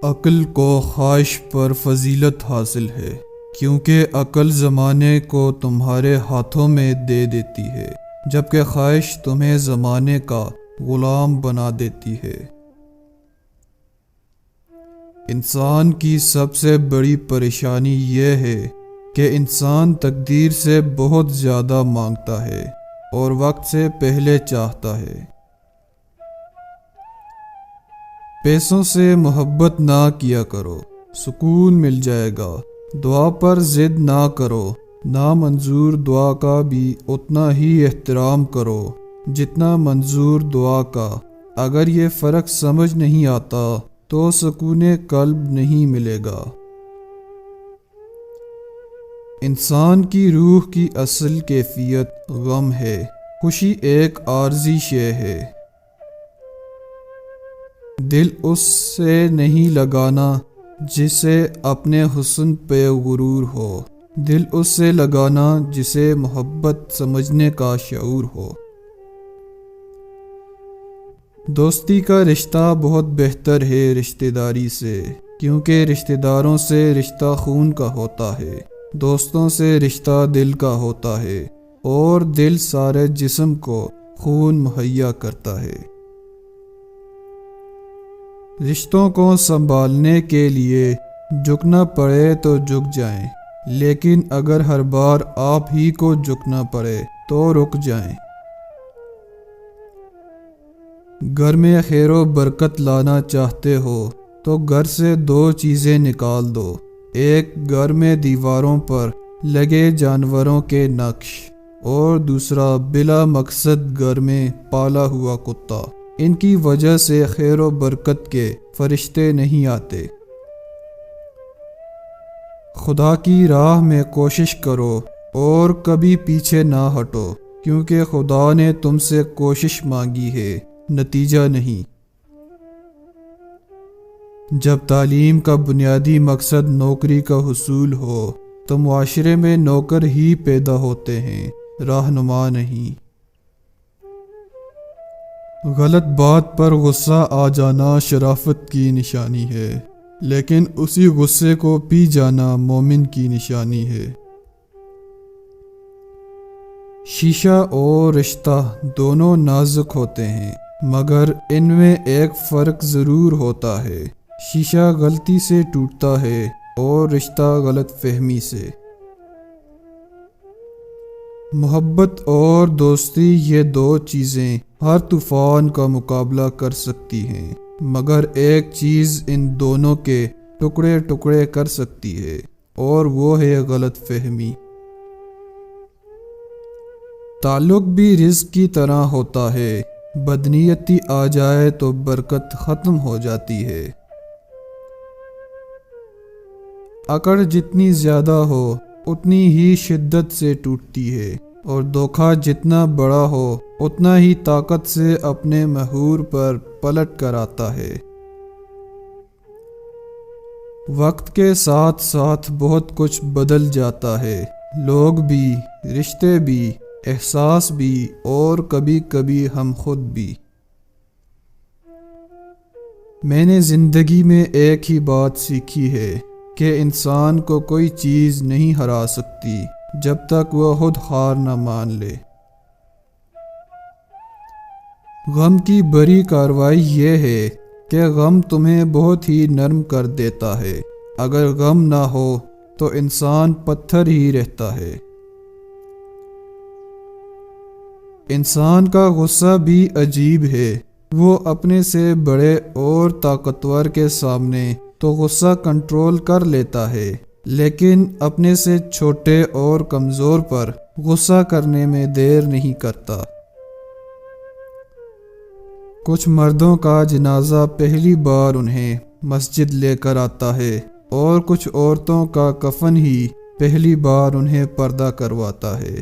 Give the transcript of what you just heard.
عقل کو خواہش پر فضیلت حاصل ہے، کیونکہ عقل زمانے کو تمہارے ہاتھوں میں دے دیتی ہے، جبکہ خواہش تمہیں زمانے کا غلام بنا دیتی ہے۔ انسان کی سب سے بڑی پریشانی یہ ہے کہ انسان تقدیر سے بہت زیادہ مانگتا ہے اور وقت سے پہلے چاہتا ہے۔ پیسوں سے محبت نہ کیا کرو، سکون مل جائے گا۔ دعا پر ضد نہ کرو، نامنظور دعا کا بھی اتنا ہی احترام کرو جتنا منظور دعا کا۔ اگر یہ فرق سمجھ نہیں آتا تو سکون قلب نہیں ملے گا۔ انسان کی روح کی اصل کیفیت غم ہے، خوشی ایک عارضی شے ہے۔ دل اس سے نہیں لگانا جسے اپنے حسن پہ غرور ہو، دل اس سے لگانا جسے محبت سمجھنے کا شعور ہو۔ دوستی کا رشتہ بہت بہتر ہے رشتہ داری سے، کیونکہ رشتہ داروں سے رشتہ خون کا ہوتا ہے، دوستوں سے رشتہ دل کا ہوتا ہے، اور دل سارے جسم کو خون مہیا کرتا ہے۔ رشتوں کو سنبھالنے کے لیے جھکنا پڑے تو جھک جائیں، لیکن اگر ہر بار آپ ہی کو جھکنا پڑے تو رک جائیں۔ گھر میں خیر و برکت لانا چاہتے ہو تو گھر سے دو چیزیں نکال دو، ایک گھر میں دیواروں پر لگے جانوروں کے نقش، اور دوسرا بلا مقصد گھر میں پالا ہوا کتا۔ ان کی وجہ سے خیر و برکت کے فرشتے نہیں آتے۔ خدا کی راہ میں کوشش کرو اور کبھی پیچھے نہ ہٹو، کیونکہ خدا نے تم سے کوشش مانگی ہے، نتیجہ نہیں۔ جب تعلیم کا بنیادی مقصد نوکری کا حصول ہو تو معاشرے میں نوکر ہی پیدا ہوتے ہیں، رہنما نہیں۔ غلط بات پر غصہ آ جانا شرافت کی نشانی ہے، لیکن اسی غصے کو پی جانا مومن کی نشانی ہے۔ شیشہ اور رشتہ دونوں نازک ہوتے ہیں، مگر ان میں ایک فرق ضرور ہوتا ہے۔ شیشہ غلطی سے ٹوٹتا ہے اور رشتہ غلط فہمی سے۔ محبت اور دوستی یہ دو چیزیں ہر طوفان کا مقابلہ کر سکتی ہیں، مگر ایک چیز ان دونوں کے ٹکڑے ٹکڑے کر سکتی ہے، اور وہ ہے غلط فہمی۔ تعلق بھی رزق کی طرح ہوتا ہے، بدنیتی آ جائے تو برکت ختم ہو جاتی ہے۔ اکڑ جتنی زیادہ ہو اتنی ہی شدت سے ٹوٹتی ہے، اور دھوکہ جتنا بڑا ہو اتنا ہی طاقت سے اپنے محور پر پلٹ کر آتا ہے۔ وقت کے ساتھ ساتھ بہت کچھ بدل جاتا ہے، لوگ بھی، رشتے بھی، احساس بھی، اور کبھی کبھی ہم خود بھی۔ میں نے زندگی میں ایک ہی بات سیکھی ہے کہ انسان کو کوئی چیز نہیں ہرا سکتی جب تک وہ خود ہار نہ مان لے۔ غم کی بڑی کارروائی یہ ہے کہ غم تمہیں بہت ہی نرم کر دیتا ہے۔ اگر غم نہ ہو تو انسان پتھر ہی رہتا ہے۔ انسان کا غصہ بھی عجیب ہے، وہ اپنے سے بڑے اور طاقتور کے سامنے تو غصہ کنٹرول کر لیتا ہے، لیکن اپنے سے چھوٹے اور کمزور پر غصہ کرنے میں دیر نہیں کرتا۔ کچھ مردوں کا جنازہ پہلی بار انہیں مسجد لے کر آتا ہے، اور کچھ عورتوں کا کفن ہی پہلی بار انہیں پردہ کرواتا ہے۔